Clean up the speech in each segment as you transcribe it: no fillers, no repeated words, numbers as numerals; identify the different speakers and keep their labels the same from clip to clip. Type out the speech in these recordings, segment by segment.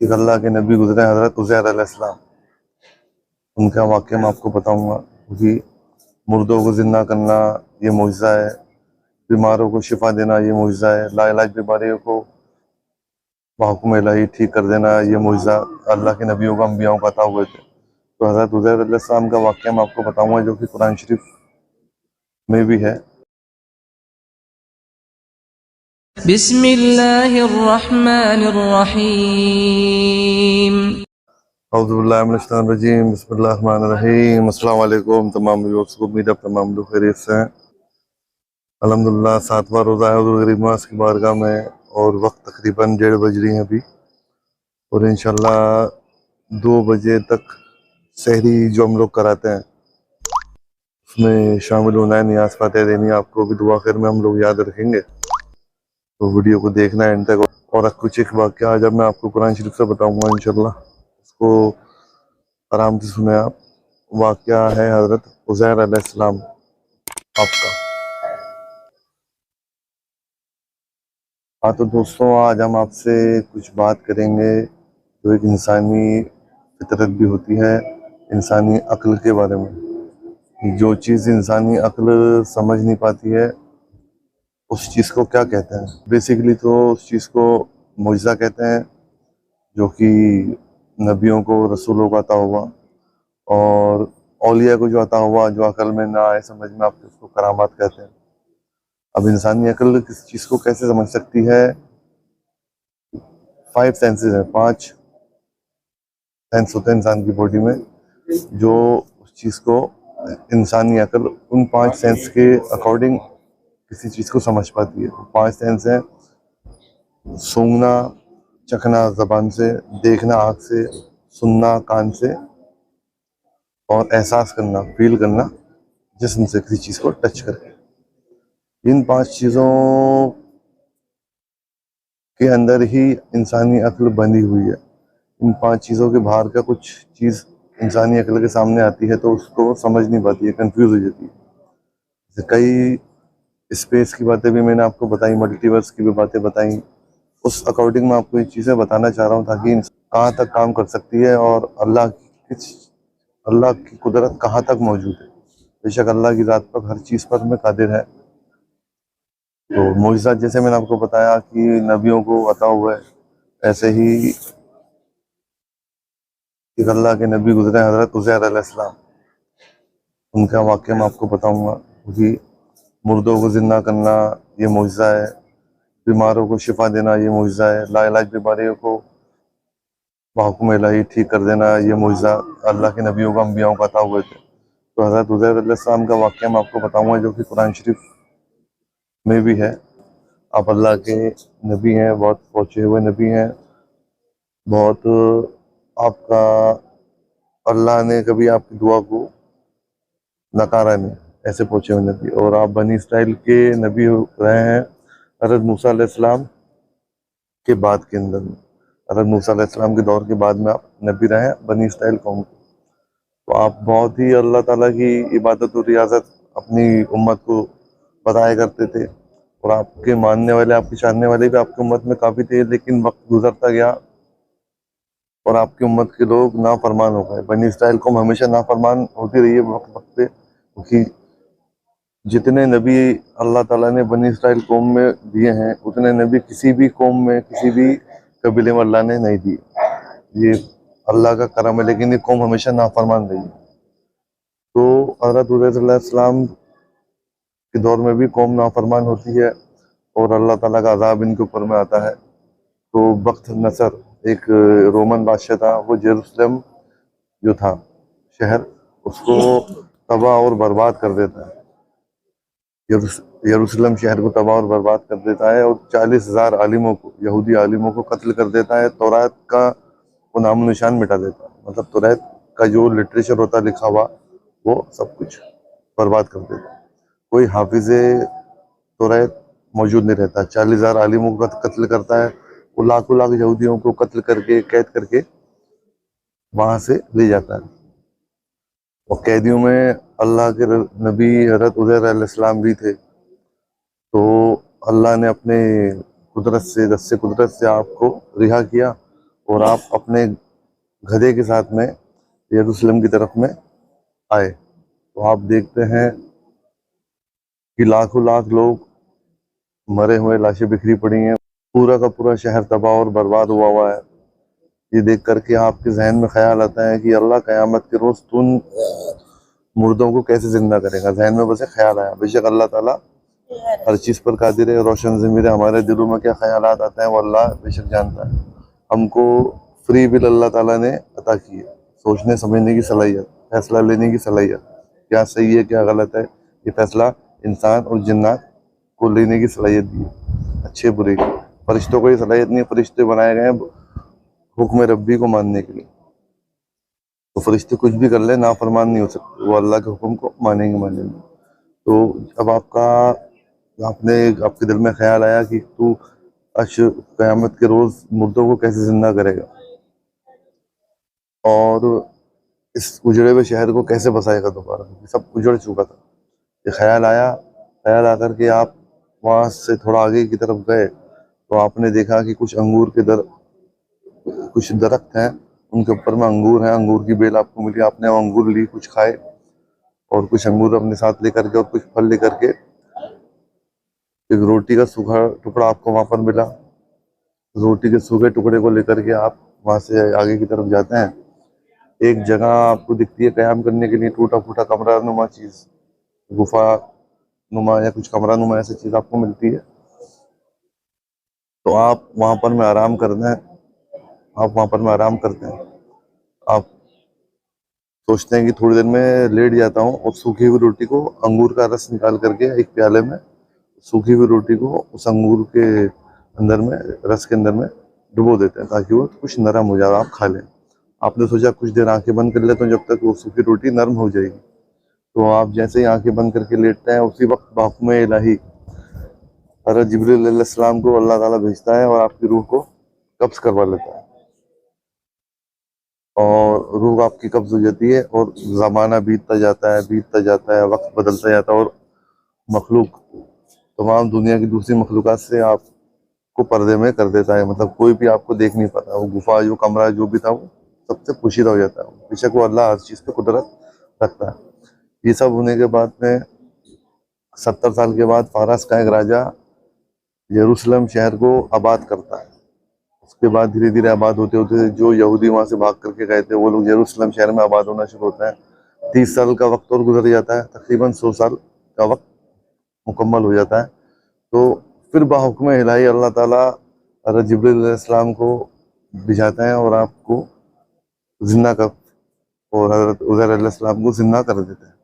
Speaker 1: एक अल्लाह के नबी गुजरे हज़रत उज़ैर अलैहिस्सलाम। उनका वाक़या मैं आपको बताऊंगा कि मुर्दों को जिंदा करना ये मुअजिज़ा है, बीमारों को शिफा देना ये मुअजिज़ा है, लाइलाज बीमारियों को हुक्म इलाही ठीक कर देना ये मुअजिज़ा अल्लाह के नबियों को अंबियाओं को अता हुए थे। तो हज़रत उज़ैर अलैहिस्सलाम का वाक़या मैं आपको बताऊंगा जो कि कुरान शरीफ में भी है।
Speaker 2: बिस्मिल्लाहिर्रहमानिर्रहीम।
Speaker 1: औज़ुबिल्लाहि मिनश्शैतानिर्रजीम, बिस्मिल्लाहिर्रहमानिर्रहीम। अस्सलाम वालेकुम तमाम व्यूअर्स को, उम्मीद है आप तमाम लोग खैरियत से हैं। अल्हम्दुलिल्लाह 7वां रोज़ा है हुज़ूर गरीब नवाज़ की बारगाह में और वक्त तकरीबन 1:30 बज रही है अभी, और इंशाल्लाह 2 बजे तक सहरी जो हम लोग कराते हैं उसमें शामिल होना है। नियाज़ फातिहा देनी है, आपको भी दुआ खैर में हम लोग याद रखेंगे, तो वीडियो को देखना है एंड तक। और कुछ एक वाक़या जब मैं आपको कुरान शरीफ से बताऊंगा इंशाल्लाह, उसको आराम से सुने आप। वाक़या है हज़रत उज़ैर अलैहिस्सलाम आपका। हाँ तो दोस्तों, आज हम आपसे कुछ बात करेंगे जो एक इंसानी फितरत भी होती है, इंसानी अक्ल के बारे में। जो चीज़ इंसानी अक्ल समझ नहीं पाती है उस चीज़ को क्या कहते हैं? बेसिकली तो उस चीज़ को मुअजिज़ा कहते हैं, जो कि नबियों को रसूलों को अता हुआ, और औलिया को जो अता हुआ जो अकल में ना आए समझ में, आपके उसको करामात कहते हैं। अब इंसानी अक्ल किस चीज़ को कैसे समझ सकती है? 5 सेंसेस हैं, 5 सेंस होते हैं इंसान की बॉडी में, जो उस चीज़ को इंसानी अक्ल उन 5 सेंस के अकॉर्डिंग किसी चीज़ को समझ पाती है। 5 सेंस हैं: सूंघना, चखना ज़बान से, देखना आँख से, सुनना कान से, और एहसास करना, फील करना जिस्म से किसी चीज़ को टच करके। इन 5 चीज़ों के अंदर ही इंसानी अक्ल बंधी हुई है। इन 5 चीज़ों के बाहर का कुछ चीज़ इंसानी अक्ल के सामने आती है तो उसको समझ नहीं पाती है, कंफ्यूज हो जाती है। जैसे कई स्पेस की बातें भी मैंने आपको बताई, मल्टीवर्स की भी बातें बताई। उस अकॉर्डिंग मैं आपको ये चीज़ें बताना चाह रहा हूँ ताकि कहाँ तक काम कर सकती है और अल्लाह की कुदरत कहाँ तक मौजूद है। बेशक अल्लाह की ज़ात पर हर चीज़ पर में कादिर है। तो मुअजिज़ा जैसे मैंने आपको बताया कि नबियों को अता हुआ है, ऐसे ही एक अल्लाह के नबी गुजरे हज़रत उज़ैर अलैहिस्सलाम। उनका वाक़या मैं आपको बताऊंगा कि मुर्दों को जिंदा करना ये मुअजिज़ा है, बीमारों को शिफा देना ये मुअजिज़ा है, लाइलाज बीमारियों को हुक्म इलाही ठीक कर देना ये मुअजिज़ा अल्लाह के नबियों को अंबियाओं को अता हुए थे। तो हज़रत उज़ैर अलैहिस्सलाम का वाक़या मैं आपको बताऊंगा जो कि कुरान शरीफ में भी है। आप अल्लाह के नबी हैं, बहुत पहुँचे हुए नबी हैं, बहुत आपका अल्लाह ने कभी आपकी दुआ को नकारा नहीं, ऐसे पहुँचे हुए नबी। और आप बनी इसराइल के नबी रहे हैं हज़रत मूसा अलैहिस्सलाम के बाद के अंदर में। हज़रत मूसा अलैहिस्सलाम के दौर के बाद में आप नबी रहे हैं बनी इसराइल कौम के। तो आप बहुत ही अल्लाह ताला की इबादत और रियाजत अपनी उम्मत को बताया करते थे, और आपके मानने वाले, आपके चाहने वाले भी आपकी उम्मत में काफ़ी थे, लेकिन वक्त गुजरता गया और आपकी उम्मत के लोग नाफरमान हो गए। बनी इसराइल कौम हमेशा नाफरमान होती रही है वक्त वक्त पे, क्योंकि जितने नबी अल्लाह ताला ने बनी इसराइल कौम में दिए हैं उतने नबी किसी भी कौम में, किसी भी कबीले में अल्लाह ने नहीं दिए। ये अल्लाह का करम है, लेकिन ये कौम हमेशा नाफरमान रही है। तो हज़रत उज़ैर अलैहिस्सलाम के दौर में भी कौम नाफरमान होती है और अल्लाह ताला का अज़ाब इनके ऊपर में आता है। तो बख्त नसर एक रोमन बादशाह था, वो जेरूसलम जो था शहर, उसको तबाह और बर्बाद कर देता है। यरूशलेम शहर को तबाह और बर्बाद कर देता है और 40,000 आलिमों को, यहूदी आलिमों को कत्ल कर देता है। तौरात का वो नाम निशान मिटा देता है, मतलब तौरात का जो लिटरेचर होता है लिखा हुआ, वो सब कुछ बर्बाद कर देता है। कोई हाफिज़े तौरात मौजूद नहीं रहता। 40,000 आलिमों को कत्ल करता है। वो लाखों लाख यहूदियों को कत्ल करके, कैद करके वहां से ले जाता है। और कैदियों में अल्लाह के नबी हज़रत उज़ैर अलैहिस्सलाम भी थे। तो अल्लाह ने अपने कुदरत से, दस्ते कुदरत से आपको रिहा किया और आप अपने गधे के साथ में यरूशलेम की तरफ में आए, तो आप देखते हैं कि लाखों लाख लोग मरे हुए लाशें बिखरी पड़ी हैं, पूरा का पूरा शहर तबाह और बर्बाद हुआ है। ये देख करके आपके जहन में ख्याल आता है कि अल्लाह क़यामत के रोज तुम मुर्दों को कैसे जिंदा करेगा। जहन में बस एक ख्याल आया। बेशक अल्लाह ताला हर चीज़ पर कादिर है, रोशन ज़मीर है। हमारे दिलों में क्या ख्यालात आते हैं वो अल्लाह बेशक जानता है। हमको फ्री विल अल्लाह ताला ने अता की है, सोचने समझने की सलाहियत, फैसला लेने की सलाहियत, क्या सही है क्या गलत है, ये फैसला इंसान और जिन्नात को लेने की सलाहियत दी है, अच्छे बुरे की। फरिश्तों को ये सलाहियत नहीं है, फरिश्ते बनाए गए हैं हुक्म रब्बी को मानने के लिए। तो फरिश्ते कुछ भी कर ले, नाफरमान नहीं हो सकते, वो अल्लाह के हुक्म को मानेंगे। तो अब आपके दिल में ख्याल आया कि तू क़यामत के रोज मुर्दों को कैसे जिंदा करेगा और इस उजड़े हुए शहर को कैसे बसाएगा दोबारा, क्योंकि सब उजड़ चुका था। ये ख्याल आया। ख्याल आकर के आप वहां से थोड़ा आगे की तरफ गए तो आपने देखा कि कुछ दरख्त हैं, उनके ऊपर में अंगूर हैं, अंगूर की बेल आपको मिली। आपने वो अंगूर ली, कुछ खाए और कुछ अंगूर अपने साथ लेकर के और कुछ फल लेकर के एक रोटी का सूखा टुकड़ा आपको वहां पर मिला। रोटी के सूखे टुकड़े को लेकर के आप वहां से आगे की तरफ जाते हैं। एक जगह आपको दिखती है कयाम करने के लिए, टूटा फूटा कमरा नुमा चीज, गुफा नुमा या कुछ कमरा नुमा ऐसी चीज आपको मिलती है। तो आप वहां पर में आराम करते हैं। आप वहां पर में आराम करते हैं। आप सोचते हैं कि थोड़ी देर में लेट जाता हूँ और सूखी हुई रोटी को, अंगूर का रस निकाल करके एक प्याले में सूखी हुई रोटी को उस अंगूर के अंदर में, रस के अंदर में डुबो देते हैं ताकि वो कुछ नरम हो जाए, आप खा लें। आपने सोचा कुछ देर आंखें बंद कर ले तो जब तक वो सूखी रोटी नरम हो जाएगी। तो आप जैसे ही आंखें बंद करके लेटते हैं, उसी वक्त बाहुक्म इलाही हज़रत जिब्रील अलैहिस्सलाम को अल्लाह ताला भेजता है और आपकी रूह को कब्ज करवा लेता है और रूह आपकी कब्ज हो जाती है और ज़माना बीतता जाता है, वक्त बदलता जाता है और मखलूक तमाम दुनिया की दूसरी मखलूक़ात से आपको पर्दे में कर देता है। मतलब कोई भी आपको देख नहीं पाता। वो गुफा, जो कमरा जो भी था, वो सबसे पोशीदा हो जाता है। बेशक वो अल्लाह हर चीज़ पे कुदरत रखता है। ये सब होने के बाद में 70 साल के बाद फारस का एक राजा यरूशलेम शहर को आबाद करता है। उसके बाद धीरे धीरे आबाद होते होते जो यहूदी वहां से भाग करके गए थे वो लोग यरूशलेम शहर में आबाद होना शुरू होता है। 30 साल का वक्त और गुजर जाता है, तकरीबन 100 साल का वक्त मुकम्मल हो जाता है। तो फिर बाहुक्म इलाही अल्लाह ताला हज़रत जिब्रील अलैहिस्सलाम को भिजाते हैं और आपको जिंदा कर और हज़रत उज़ैर अलैहिस्सलाम को जिंदा कर देते हैं।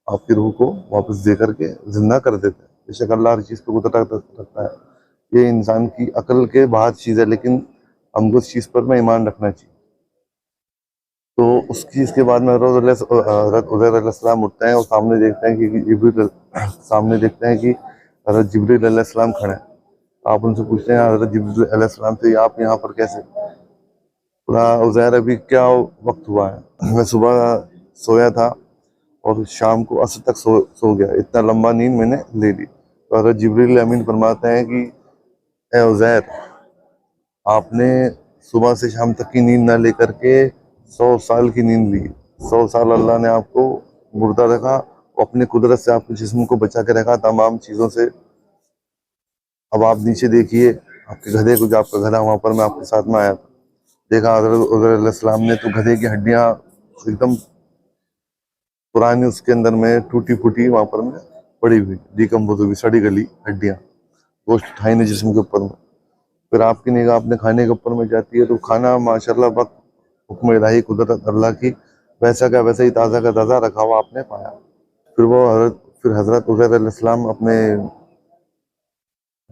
Speaker 1: आपकी रूह को वापस दे करके जिंदा कर देते हैं। बेशक अल्लाह हर चीज़ पे कुदरत रखता है। ये इंसान की अकल के बाहर चीज़ है, लेकिन हमको उस चीज़ पर में ईमान रखना चाहिए। तो उस चीज़ के बाद में हज़रत उज़ैर अलैहिस्सलाम उठते हैं और सामने देखते हैं कि हज़रत जिब्रील अलैहिस्सलाम खड़े हैं। आप उनसे पूछते हैं हज़रत जिब्रील अलैहिस्सलाम से, आप यहाँ पर कैसे? बोला, उज़ैर अभी क्या वक्त हुआ है? मैं सुबह सोया था और शाम को असर तक सो गया, इतना लंबा नींद मैंने ले ली। तो हज़रत जिब्रील अमीन फरमाते हैं कि ए उज़ैर, आपने सुबह से शाम तक की नींद ना लेकर के 100 साल की नींद ली। 100 साल अल्लाह ने आपको मुर्दा रखा, वो अपनी कुदरत से आपके जिस्म को बचा के रखा तमाम चीज़ों से। अब आप नीचे देखिए आपके गधे को, जो आपका गधा वहाँ पर मैं आपके साथ में आया था, देखा हज़रत उज़ैर अलैहिस्सलाम ने तो गधे की हड्डियाँ एकदम पुरानी, उसके अंदर में टूटी फूटी वहाँ पर में पड़ी हुई, डिकम्पोज हुई, सड़ी गली हड्डियाँ, गोश्त था ही नहीं जिस्म के ऊपर में। फिर आपकी निगाह अपने खाने के ऊपर में जाती है तो खाना माशाल्लाह वक्त हुक्म इलाही कुदरत अल्लाह की वैसा का वैसा ही ताज़ा का ताज़ा रखा हुआ आपने पाया। फिर हज़रत उज़ैर अलैहिस्सलाम अपने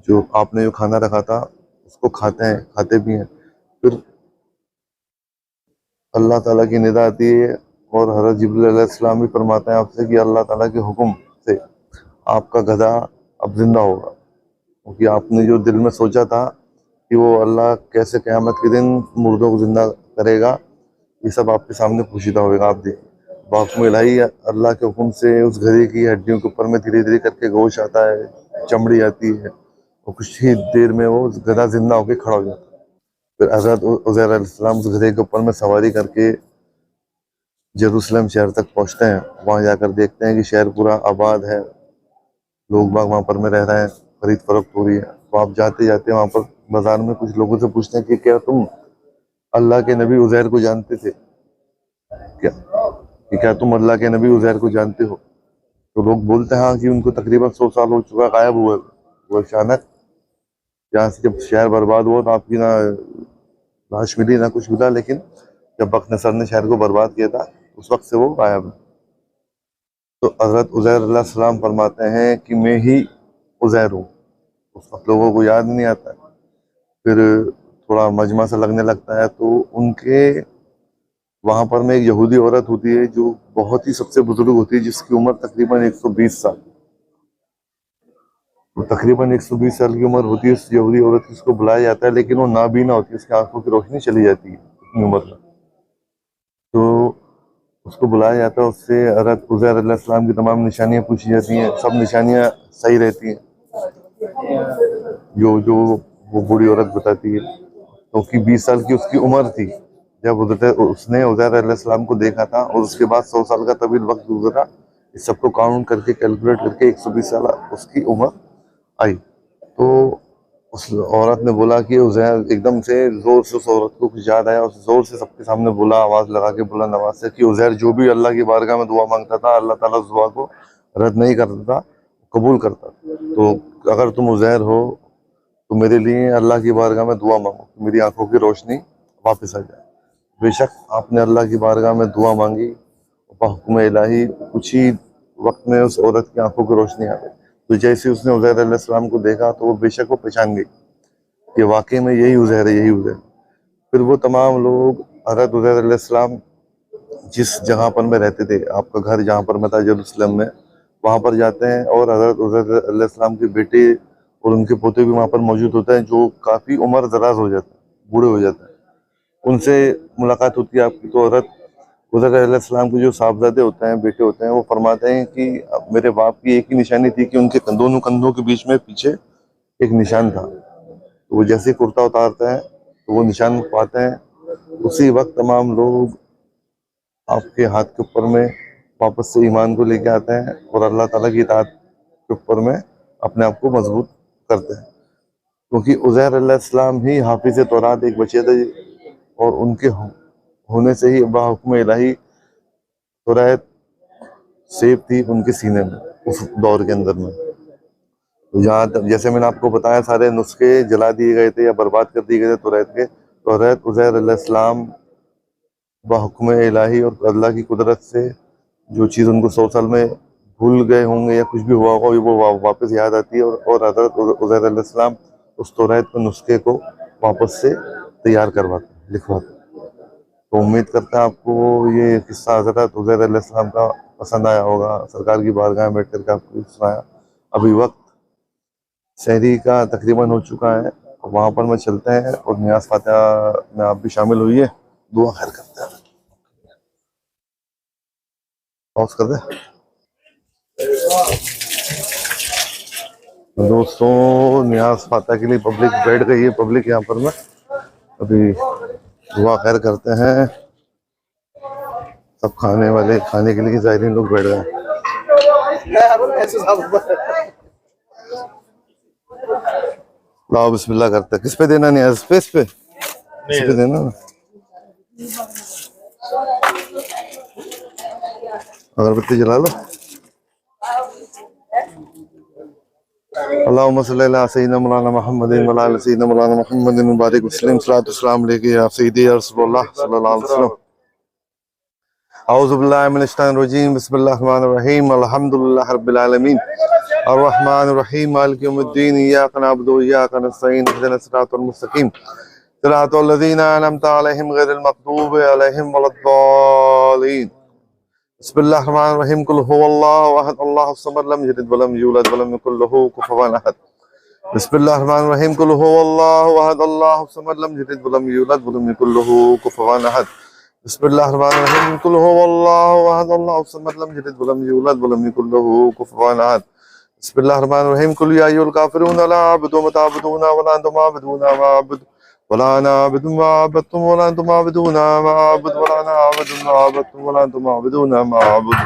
Speaker 1: जो आपने जो खाना रखा था उसको खाते भी हैं। फिर अल्लाह ताला की निदा आती है और हज़रत जिब्रील अलैहिस्सलाम भी फरमाते हैं आपसे कि अल्लाह ताला के हुक्म से आपका गधा अब जिंदा होगा, क्योंकि आपने जो दिल में सोचा था कि वो अल्लाह कैसे क़यामत के दिन मुर्दों को जिंदा करेगा, ये सब आपके सामने पोशीदा होगा। आप देखिए बाहुक्म इलाही अल्लाह के हुक्म से उस गधे की हड्डियों के ऊपर में धीरे धीरे करके गोश्त आता है, चमड़ी आती है और कुछ ही देर में वो गधा जिंदा होकर खड़ा हो जाता है। फिर हजरत उज़ैर अलैहिस्सलाम उस गधे के ऊपर में सवारी करके जेरूसलम शहर तक पहुंचते हैं। वहां जाकर देखते हैं कि शहर पूरा आबाद है, लोग बाग वहां पर में रह रहे हैं, खरीद फरोख्त हो रही है। तो आप जाते जाते वहां पर बाजार में कुछ लोगों से पूछते हैं कि क्या तुम अल्लाह के नबी उज़ैर को जानते थे क्या, कि क्या तुम अल्लाह के नबी उज़ैर को जानते हो? तो लोग बोलते हैं हाँ कि उनको तकरीबन 100 साल हो चुका, गायब हुए। वो अचानक यहाँ से जब शहर बर्बाद हुआ तो आपकी ना लाश मिली ना कुछ मिला, लेकिन जब बख्त नसर ने शहर को बर्बाद किया था उस वक्त से वो गायब है। तो हजरत उज़ैर अलैहिस्सलाम फरमाते हैं कि मैं ही उज़ैर हूँ। उस वक्त लोगों को याद नहीं आता, फिर थोड़ा मजमा सा लगने लगता है। तो उनके वहां पर में एक यहूदी औरत होती है जो बहुत ही सबसे बुजुर्ग होती है, जिसकी उम्र तकरीबन 120 साल, तो तकरीबन 120 साल की उम्र होती है उस यहूदी औरत की। उसको बुलाया जाता है लेकिन वो नाबीना होती है, उसकी आंखों की रोशनी चली जाती है अपनी उम्र में। तो उसको बुलाया जाता है, उससे हज़रत उज़ैर अलैहिस्सलाम की तमाम निशानियां पूछी जाती हैं। सब निशानियां सही रहती हैं जो जो वो बूढ़ी औरत बताती है, क्योंकि 20 साल की उसकी उम्र थी जब उसने उज़ैर अलैहिस्सलाम को देखा था, और उसके बाद 100 साल का तवील वक्त गुजरा। इस सबको काउंट करके कैलकुलेट करके 120 साल उसकी उम्र आई। तो उस औरत ने बोला कि उज़ैर, एकदम से जोर से उस औरत को कुछ याद आया, उस जोर से सबके सामने बोला, आवाज लगा के बुलंद आवाज से कि उज़ैर जो भी अल्लाह की बारगाह में दुआ मांगता था, अल्लाह ताला उस दुआ को रद्द नहीं करता था, कबूल करता था। तो अगर तुम उज़ैर हो तो मेरे लिए अल्लाह की बारगाह में दुआ मांगो, मेरी आंखों की रोशनी वापस आ जाए। बेशक आपने अल्लाह की बारगाह में दुआ मांगी, हुक्म इलाही कुछ ही वक्त में उस औरत की आंखों की रोशनी आ गई। तो जैसे उसने उज़ैर अलैहिस्सलाम को देखा तो वो बेशक वो पहचान गई कि वाकई में यही उज़ैर है, यही उज़ैर। फिर वो तमाम लोग हज़रत उज़ैर अलैहिस्सलाम जिस जगह पर में रहते थे, आपका घर जहाँ पर में था जेरूसलम में, वहाँ पर जाते हैं, और हज़रत उज़ैर अलैहिस्सलाम के बेटे और उनके पोते भी वहाँ पर मौजूद होते हैं, जो काफ़ी उम्र दराज हो जाते हैं, बूढ़े हो जाते हैं। उनसे मुलाकात होती है आपकी। तो हज़रत उज़ैर अलैहिस्सलाम के जो साहबजादे होते हैं, बेटे होते हैं, वो फरमाते हैं कि अब मेरे बाप की एक ही निशानी थी कि उनके दोनों कंधों के बीच में पीछे एक निशान था। तो वो जैसे ही कुर्ता उतारते हैं तो वो निशान पाते हैं, उसी वक्त तमाम लोग आपके हाथ के ऊपर में वापस से ईमान को लेके आते हैं और अल्लाह ताला की इताअत के ऊपर में अपने आप को मजबूत करते हैं। क्योंकि उज़ैर अलैहिस्सलाम ही हाफिज़ तौरात एक बचे थे, और उनके होने से ही बाहुक्म इलाही तौरात सेब थी उनके सीने में उस दौर के अंदर में। तो जहाँ तक जैसे मैंने आपको बताया, सारे नुस्खे जला दिए गए थे या बर्बाद कर दिए गए थे तौरात के। तौरात उज़ैर अलैहिस्सलाम बाहुक्म इलाही और अल्लाह की कुदरत से जो चीज़ उनको 100 साल में भूल गए होंगे या कुछ भी हुआ होगा, वो वापस याद आती है, और हज़रत उज़ैर अलैहिस्सलाम उस तौरात के नुस्खे को वापस से तैयार करवाते, लिखवाते। तो उम्मीद करते हैं आपको ये किस्सा हज़रत उज़ैर अलैहिस्सलाम का पसंद आया होगा। सरकार की बारगाह में बैठ करके आपको सुनाया। अभी वक्त सहरी का तकरीबन हो चुका है, वहाँ पर मैं चलते हैं, और नियाज़ फातिहा में आप भी शामिल हुई है, दुआ खैर करते हैं। पॉज कर दे। तो दोस्तों, नियाज़ फातिहा के लिए पब्लिक बैठ गई है, पब्लिक यहाँ पर में अभी दुआ खैर करते हैं। सब खाने वाले, खाने के लिए ज़ायरीन लोग बैठ गए। लाओ बिस्मिल्लाह करते हैं। किस पे देना नियाज़? पे, इस पे देना ना। अगरबत्ती जला लो। अल्लाहुम्मा सल्ली अला सय्यिदिना मौलाना मुहम्मदिन व अला आलि सय्यिदिना मौलाना मुहम्मदिन व बारिक वसल्लिम। सलातो सलाम अलैका या सय्यिदी या रसूलल्लाह सल्लल्लाहु अलैहि वसल्लम। औज़ु बिल्लाहि मिनश शैतानिर रजीम। बिस्मिल्लाहिर रहमानिर रहीम। अल्हम्दुलिल्लाहि रब्बिल आलमीन अर्रहमानिर रहीम मालिकि यौमिद्दीन। इय्याका नअबुदु व इय्याका नस्तईन। इहदिनस सिरातल मुस्तकीम सिरातल लज़ीना अनअमता अलैहिम गैरिल मग़दूबि अलैहिम वलद्दालीन। बिस्मिल्लाहिर्रहमानिर्रहीम। कुल हुवल्लाहु अहद अल्लाहुस समद लम यलिद व लम यूलद व लम यकुल लहू कुफुवन अहद। बिस्मिल्लाहिर्रहमानिर्रहीम। कुल हुवल्लाहु अहद अल्लाहुस समद लम यलिद व लम यूलद व लम यकुल लहू कुफुवन अहद। बिस्मिल्लाहिर्रहमानिर्रहीम। कुल हुवल्लाहु अहद अल्लाहुस समद लम यलिद व लम यूलद व लम यकुल लहू कुफुवन अहद। बिस्मिल्लाहिर्रहमानिर्रहीम। कुल या अय्युहल काफिरून ला अअबुदु मा तअबुदून व ला अंतुम आबिदून मा अअबुदु वला अना आबिदुम मा अबदतुम वला अंतुम आबिदूना मा अअबुद वला अना आबिदुम मा अबदतुम वला अंतुम आबिदूना मा अअबुद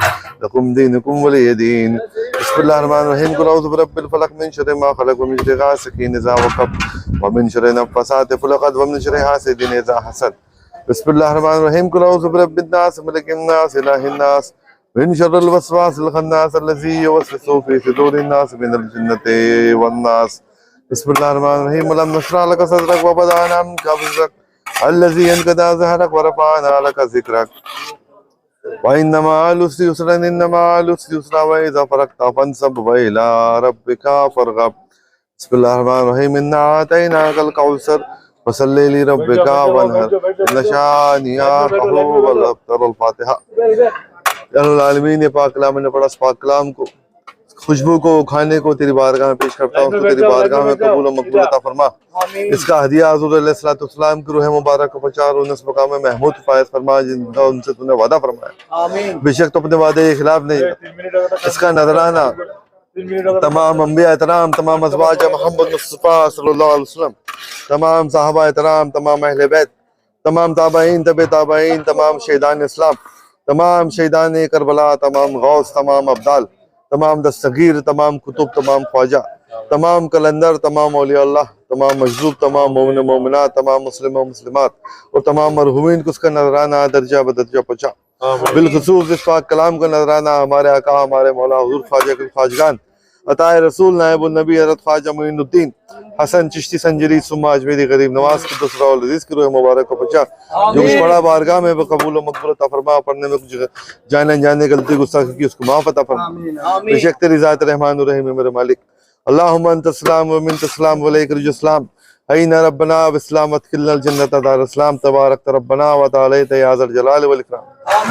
Speaker 1: लकुम दीनुकुम वलिय दीन। बिस्मिल्लाहिर्रहमानिर्रहीम। कुल औज़ु बिरब्बिल फलक मिन शर्रि मा खलक व मिन शर्रि गासिकिन इज़ा वक़ब व मिन शर्रि नफ़्फ़ासाति फ़िल उक़द व मिन शर्रि हासिदिन इज़ा हसद। बिस्मिल्लाहिर्रहमानिर्रहीम। कुल औज़ु बिरब्बिन नास मलिकिन नास इलाहिन नास मिन शर्रिल वस्वासिल खन्नास अल्लज़ी युवस्विसु फ़ी सुदूरिन नास मिनल जिन्नति वन नास। बिस्मिल्लाहिर्रहमानिर्रहीम। अलम नशरह लक सदरक व वदअना अन्का विज़रक अल्लज़ी अनक़दा ज़हरक व रफ़अना लक ज़िक्रक व इन्ना मअल उसरि युस्रा इन्ना मअल उसरि युस्रा व इज़ा फ़रग़ता फंसब व इला रब्बिका फ़रग़ब। बिस्मिल्लाहिर्रहमानिर्रहीम। इन्ना अतैनाकल कौसर फसल्लि लिरब्बिका वन्हर इन्ना शानिअक हुवल अब्तर। अल फातिहा। या रब्बुल आलमीन, ये पाक कलाम ने पढ़ा, पाक कलाम को, खुशबू को, खाने को तेरी बारगाह में पेश करता हूँ। तो तेरी बारगाह में कबूल और मकबूल अता फरमा। इसका हदिया हुज़ूर अलैहिस्सलाम की रूह मुबारक को पहुंचा और उन्हें इस मकाम में महमूद फायज फरमा जिनका उनसे तूने वादा फरमाया। बेशक तो अपने वादे के खिलाफ नहीं। इसका नजराना तमाम अंबिया एहतराम, तमाम अज़वाज मोहम्मद मुस्तफ़ा सल्लल्लाहु अलैहि वसल्लम, तमाम साहबा एहतराम, तमाम अहले बैत, तमाम ताबईन, तबे ताबईन, तमाम शहीदान इस्लाम, तमाम शहीदान करबला, तमाम गौस, तमाम अब्दाल, तमाम दस्तगीर, तमाम कुतुब, तमाम ख्वाजा, तमाम कलंदर, तमाम औलिया अल्लाह, तमाम मजलूब, तमाम मोमिन मोमिनात, तमाम मुस्लिम और मुस्लिमात और तमाम मरहूमीन को उसका नजराना दर्जा बदर्जा पहुँचा। बिलखुसूस इस पाक कलाम का नजराना हमारे आका, हमारे मौला हुज़ूर ख्वाजा कुल ख्वाजगान अताए रसूल नायबुन नबी हज़रत ख्वाजा मुइनुद्दीन हसन चिश्ती संजरी सुम्मा अजमेरी गरीब नवाज की दूसरा और अजीज की रूह मुबारक को पहुंचा। जो कुछ पढ़ा बारगाह में कबूल और मक़बूल अता फरमा। पढ़ने में कुछ जाने अनजाने गलती गुस्ताखी की उसको माफ़ अता फरमा। बेशक तेरी ज़ात रहमान और रहीम है मेरे मालिक। अल्लाहुम्मा अंतस सलाम व मिनकस सलाम व अलैका रुजुस्सलाम। अय्ना रब्बना बिस्लाम वदखिलनल जन्नत दार इस्लाम तबारक रब्बना व तआला या ज़ल जलाल वल इकराम।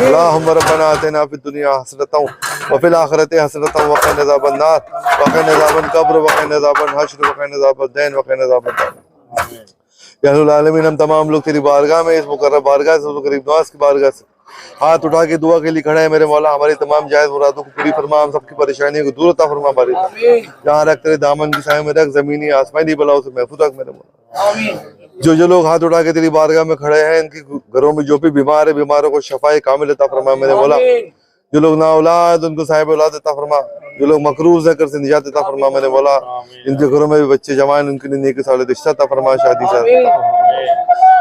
Speaker 1: अल्लाहुम्मा रब्बना आतिना फिद दुनिया हसनतन व फिल आखिरति हसनतन व क़िना अज़ाबन नार व क़िना अज़ाबल क़ब्र व क़िना अज़ाबल हश्र व क़िना अज़ाबद दैन व क़िना अज़ाबन नार। या रब्बुल आलमीन, हम तमाम लोग तेरी बारगाह में, इस मुकर्रम बारगाह से, गरीब नवाज की बारगाह से हाथ उठा के दुआ के लिए खड़े हैं। मेरे मौला, हमारी तमाम जायज़ मुरादों को पूरी फरमा, हम सबकी परेशानियों को दूर अता फरमा। हमारी जहाँ रख तेरे दामन की साए में रख, ज़मीनी आसमानी बलाओं से महफूज रख मेरे मौला। जो लोग हाथ उठा के तेरी बारगाह में खड़े हैं, इनके घरों में जो भी बीमार है, बीमारों को शफाए कामिल अता फरमा मेरे मौला। जो लोग ना औलाद, उनको साहिब औलाद अता फरमा। जो लोग मकरूज है, कर से निजात अता फरमा मेरे मौला। इनके घरों में भी बच्चे जवान, उनके लिए नेकी साले रिश्ता अता फरमा, शादी से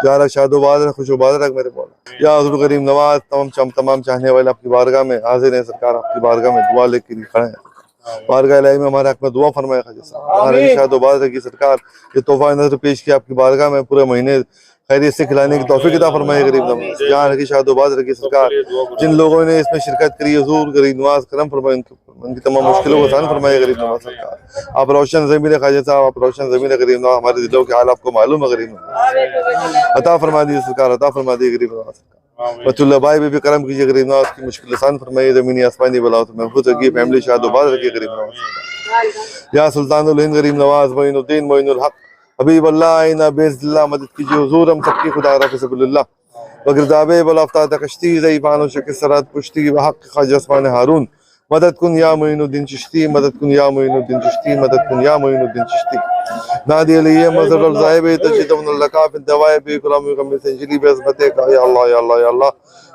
Speaker 1: यार शादोबाद रख, खुशोबाद रख मेरे मौला। या हुज़ूर करीम नवाज, तमाम चाहने वाले आपकी बारगाह में हाजिर हैं। सरकार आपकी बारगाह में दुआ लेके खड़े हैं। बारगाह इलाही में हमारे हक में दुआ फरमाए ख़ाजा शादोबाद रखी सरकार। ये तोहफा नजर पेश किया आपकी बारगाह में, पूरे महीने खैरियत से खिलाने की तौफीक अता फरमाए गरीब नवाज। जहाँ रखी शादोबाद रखी सरकार। जिन लोगों ने इसमें शिरकत करी, हुज़ूर गरीब नवाज करम फरमाए, उनकी तमाम मुश्किलों को आसान फरमाए गरीब नवाज सरकार। आप रोशन ज़मीन ख्वाजा साहब, आप रोशन ज़मीन गरीब नवाज, हमारे दिलों के हाल आपको मालूम है गरीब नवाज। अता फरमा दीजिए सरकार, अता फरमा दीजिए गरीब नवाज सरकार। बतुल्ला भाई भी करम कीजिए गरीब नवाज की मुश्किल आसान फरमाइए, ज़मीनी आसमानी बलाओं से महफूज रखिए, फैमिली शादोबाद रखिए गरीब नवाज। या सुल्तानुल हिंद गरीब नवाज मोइनुद्दीन मोइनुल हक हबीब अल्लाह आइना बेज़िल्ला, मदद कीजिए हुज़ूर हम सबकी खुदा रफ़ सबुल्लाह वगिरदाबे बलाफ्ता कश्ती ज़ईफ़ानो शक सरात पुश्ती व हक़ ख़ाजा उस्मान हारून मदद कुन या मोइनुद्दीन चिश्ती, मदद कुन या मोइनुद्दीन चिश्ती, मदद कुन या मोइनुद्दीन चिश्ती। नादी अलैहि मज़हर अल ज़ाहिब तजदुन लका फिद दवाए बि इकराम कम संजली बेअज़मते का या अल्लाह या अल्लाह या अल्लाह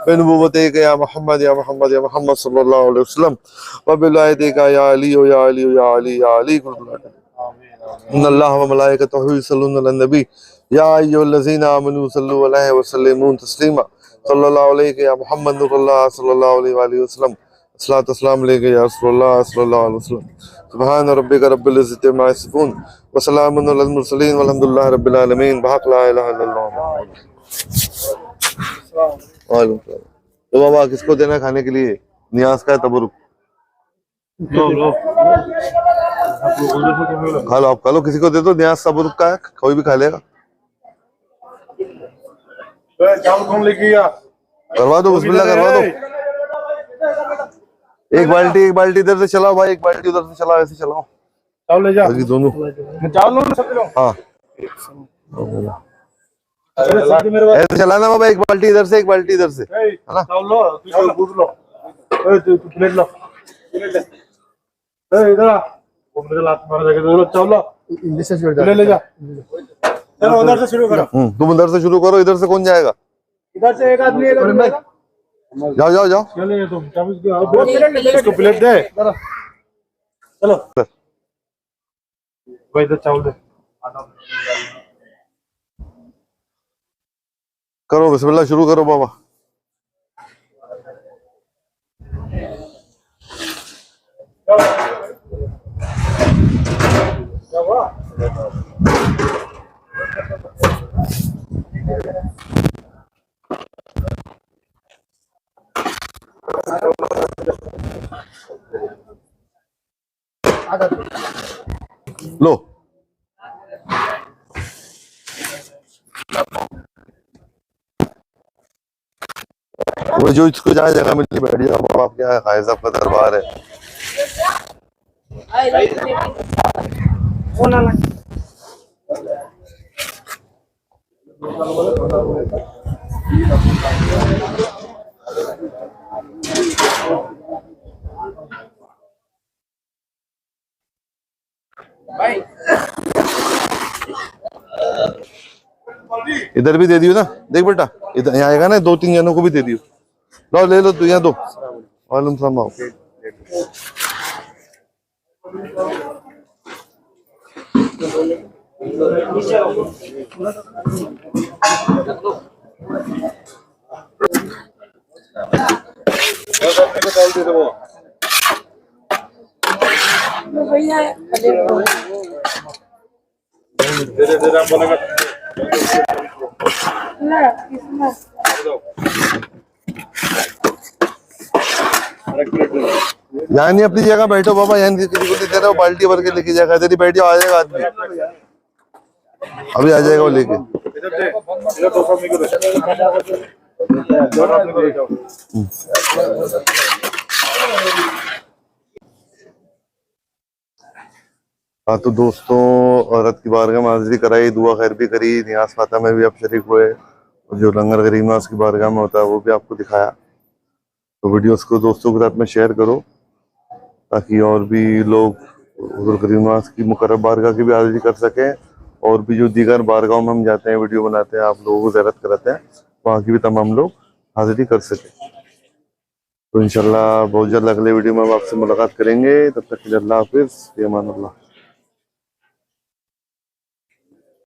Speaker 1: बेनबुवते का या मोहम्मद या मोहम्मद या मोहम्मद सल्लल्लाहु अलैहि वसल्लम व बिलायते का या अली या अली या अली या अली इन्नल्लाह व मलाइकतहु युसल्लूना अलन नबी या अय्युहल्लज़ीना आमनू सल्लु अलैहि व सल्लिमू तस्लीमा सल्लल्लाहु अलैहि या मोहम्मद नूरुल्लाह सल्लल्लाहु अलैहि वसल्लम अस्सलातु वस्सलाम अलैका या रसूलुल्लाह सल्लल्लाहु अलैहि वसल्लम। सुब्हान रब्बिका रब्बिल इज़्ज़ति अम्मा यसिफून व सलामुन अलल मुरसलीन वल्हम्दुलिल्लाहि रब्बिल आलमीन। बहक ला इलाहा इल्लल्लाह। वालेकुम सलाम। तो बाबा किसको देना खाने के लिए? नियाज का है तबरुक। खा लो, आप खा लो, किसी को दे दो। नियाज तबरुक का है, कोई भी खा लेगा। करवा दो, बिस्मिल्लाह करवा दो। एक बाल्टी इधर से चलाओ भाई, एक बाल्टी उधर से चलाओ, ऐसे चलाओ। चावल ले जा दोनों। चावल हाँ ऐसे चलाना बाबा, एक बाल्टी इधर से, एक बाल्टी इधर से, है ना।
Speaker 3: चलो उधर से शुरू करो।
Speaker 1: तुम इधर से शुरू करो, इधर से कौन जाएगा?
Speaker 3: इधर से एक आदमी जाएगा।
Speaker 1: जाओ जाओ जाओ।
Speaker 3: चलो ये तुम इसको प्लेट दे। चलो भाई इधर चावल दे।
Speaker 1: करो बिस्मिल्लाह, शुरू करो बाबा।
Speaker 3: क्या हुआ?
Speaker 1: लो वो जो इसको जहाँ जगह मिलती बैठ जाओ बाबा, आपके यहाँ खाए साहब का दरबार है। इधर भी दे दियो ना, देख बेटा इधर यहाँ आएगा ना, 2-3 जनों को भी दे दियो। लो ले लो, तू यहाँ दो। वालेकुम सलाम। आओ। यहाँ नहीं, अपनी जगह बैठो बाबा, यहाँ किसी को नहीं दे रहा, बाल्टी भर के लेके जाएगा। तेरी बैठ जाओ, आ जाएगा आदमी, अभी आ जाएगा वो लेके। हाँ तो दोस्तों, औरत की बारगाह में हाजिरी कराई, दुआ खैर भी करी, नियाज फाता में भी आप शरीक हुए, और जो लंगर गरीब नवाज की बारगाह में होता है वो भी आपको दिखाया। तो वीडियोस को दोस्तों के साथ में शेयर करो, ताकि और भी लोग हुज़ूर गरीब नवाज की मुकर्रम बारगाह की भी हाजिरी कर सकें, और भी जो दीगर बारगाहों में हम जाते हैं, वीडियो बनाते हैं, आप लोगों को ज़ियारत कराते हैं, वहाँ की भी तमाम लोग हाजिरी कर सकें। तो इंशाल्लाह बहुत जल्द अगले वीडियो में हम आपसे मुलाकात करेंगे। तब तक के लिए अल्लाह हाफिज़, फ़ी अमान अल्लाह।